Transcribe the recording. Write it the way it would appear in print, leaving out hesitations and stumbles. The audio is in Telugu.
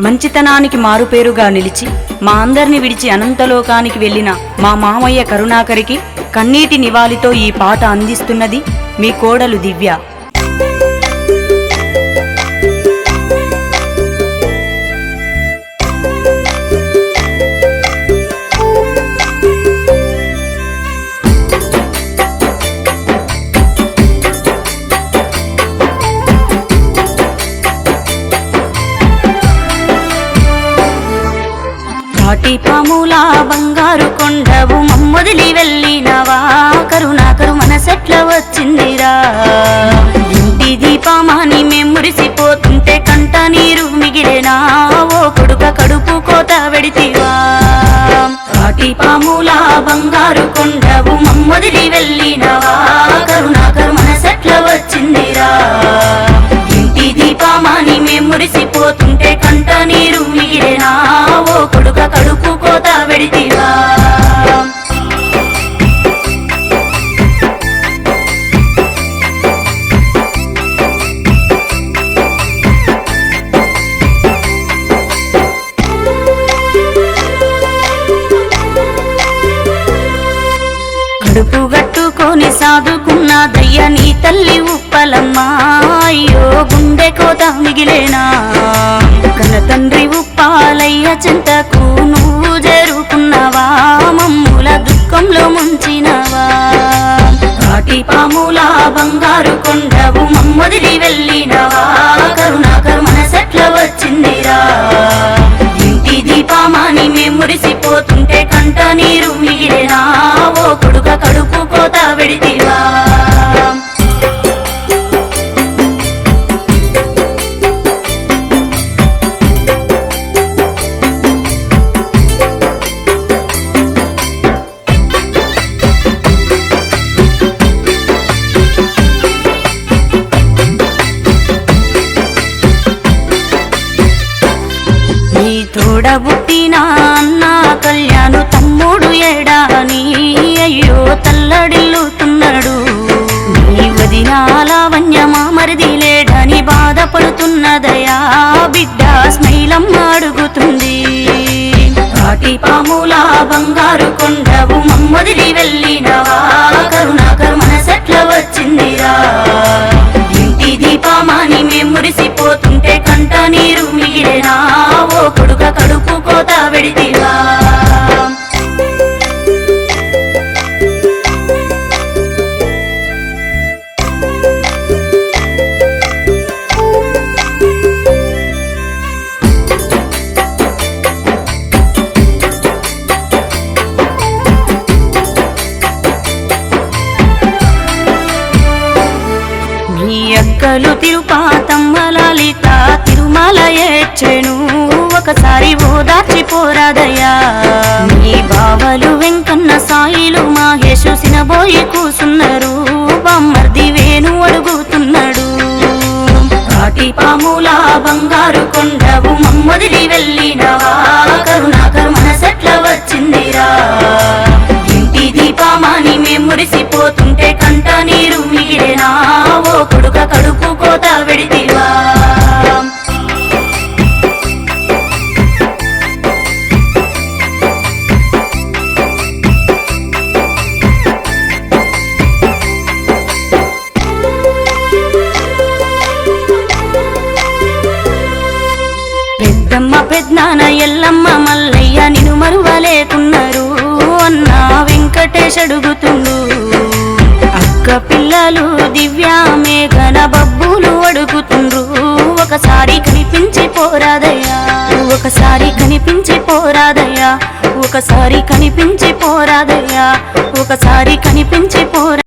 మంచితనానికి మారుపేరుగా నిలిచి మా అందరిని విడిచి అనంతలోకానికి వెళ్లిన మా మామయ్య కరుణాకరికి కన్నీటి నివాళితో ఈ పాట అందిస్తున్నది మీ కోడలు దివ్య. కాటి పాముల బంగారు కొండవు మమ్మొదిలి వెళ్ళినవా కరుణాకరు మనసెట్ల వచ్చిందిరా. ఇంటి దీపమాని మేం మురిసిపోతుంటే కంట నీరు మిగిలేనా ఓ కొడుక కడుపు కోత వెడితివా. కాటి పాముల బంగారు కొండవు మమ్మొదిలి వెళ్ళినవా కరుణాకరు మనసెట్ల వచ్చిందిరా. ఇంటి దీపమాని మేం మురిసిపోతుంటే కంట నీరు మిగిలేనా ఓ కొడుక కడుపు కోత వెడితివా. కడుపు గట్టుకొని సాదుకున్న దయ్య నీ తల్లి ఉప్పలమ్మ అయ్యో గుండె కోత మిగిలేనా. కన్న తండ్రి ఉప్పాలయ్య చింతకు నువ్వు చేరుకున్నావా మమ్ముల దుఃఖంలో ముంచినవా. కాటి పాముల బంగారు కొండవు మమ్మొదిలి వెళ్ళినవా కరుణాకరు మనసెట్ల వచ్చిందిరా. ఇంటి దీపమాని మేం మురిసిపోతుంటే కంట నీరు మిగిలేనా ఓ కొడుక కడుపు కోత వెడితివా. నీ తోడబుట్టిన అన్న కళ్యాణు తమ్ముడు ఏడాని అయ్యో తల్లడిల్లుతున్నాడు. నీ వదినాల వన్యమా మరిది లేడని బాధపడుతున్నదయా బిడ్డ స్మైలమ్మ అడుగుతుంది. కాటి పాముల బంగారు కొండవు మమ్మొదిలి వెళ్ళినవా కరుణాకరు మనసెట్ల వచ్చిందిరా. ఇంటి దీపమాని మేం మురిసిపోతుంటే కంట నీరు మిగిలేనా ఓ కొడుక కడుపు కోత వెడితివా. నీ అక్కలు తిరుపాతమ్మ లలిత తిరుమల ఏడ్చెను ఒకసారి ఓదార్చిపోరాదయ్యా. నీ బావలు వెంకన్న సాయిలు మహేషు సినబోయి కూసున్నారు బామ్మర్ది వేణు అడుగుతున్నాడు. కాటి పాముల బంగారు కొండవు మమ్మొదిలి వెళ్ళినవా కరుణాకరు మనసెట్ల వచ్చిందిరా. ఇంటి దీపమాని మేం మురిసిపోతుంటే కంట నీరు మిగిలేనా ఓ కొడుక కడుపు కోత వెడితివా. పెద్దమ్మ పెద్దనాన్న ఎల్లమ్మ మల్లయ్య నిన్ను మరువలేకున్నారు అన్న వెంకటేష్ అడుగుతుండు. అక్క పిల్లలు దివ్య మేఘన బబ్బులు అడుగుతుండ్రు ఒకసారి కనిపించి పోరాదయ్యా ఒకసారి కనిపించి పోరాదయ్యా ఒకసారి కనిపించి పోరాదయ్యా ఒకసారి కనిపించి పోరా.